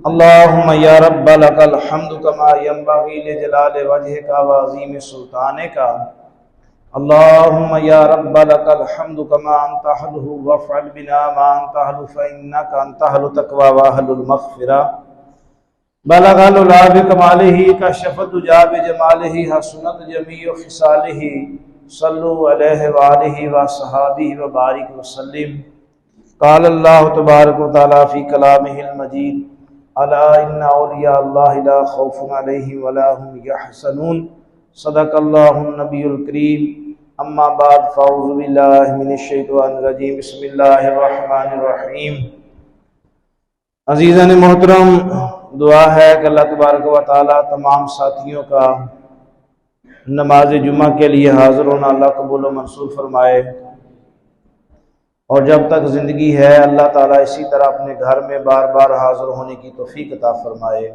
اللهم یا رب لک الحمد کما ینبغی لجلال وجهک وعظیم سلطانک اللهم یا رب لک الحمد کما انت اہلہ وافعل بنا ما انت اہلہ فانک انت اہل التقوی واہل المغفرہ بلغ العلا بکمالہ کشف الدجی بجمالہ حسنت جمیع خصالہ صلوا علیہ وآلہ وصحابہ وبارک وسلم قال اللہ تبارک و تعالی فی کلامہ المجید الا ان اولیاء اللہ لا خوف علیہم ولا هم یحزنون صدق اللہ النبی الکریم اما بعد فاعوذ باللہ من الشیطان الرجیم بسم اللہ الرحمن الرحیم۔ عزیزان محترم، دعا ہے کہ اللہ تبارک و تعالی تمام ساتھیوں کا نماز جمعہ کے لیے حاضر ہونا اللہ قبول و منظور فرمائے، اور جب تک زندگی ہے اللہ تعالیٰ اسی طرح اپنے گھر میں بار بار حاضر ہونے کی توفیق عطا فرمائے۔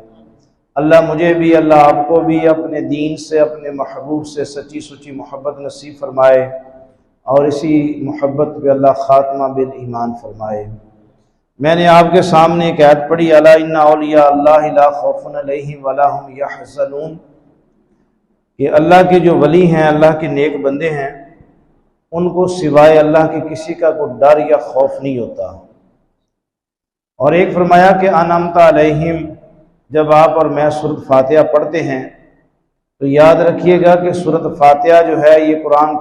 اللہ مجھے بھی، اللہ آپ کو بھی اپنے دین سے، اپنے محبوب سے سچی سچی محبت نصیب فرمائے، اور اسی محبت پہ اللہ خاتمہ بالایمان فرمائے۔ میں نے آپ کے سامنے ایک آیت پڑھی، الا ان اولیاء اللہ لا خوف علیہم ولا هم یحزنون، کہ اللہ کے جو ولی ہیں، اللہ کے نیک بندے ہیں، ان کو سوائے اللہ کے کسی کا کوئی ڈر یا خوف نہیں ہوتا۔ اور ایک فرمایا کہ انعمت علیہم، جب آپ اور میں سورۃ فاتحہ پڑھتے ہیں تو یاد رکھیے گا کہ سورۃ فاتحہ جو ہے یہ قرآن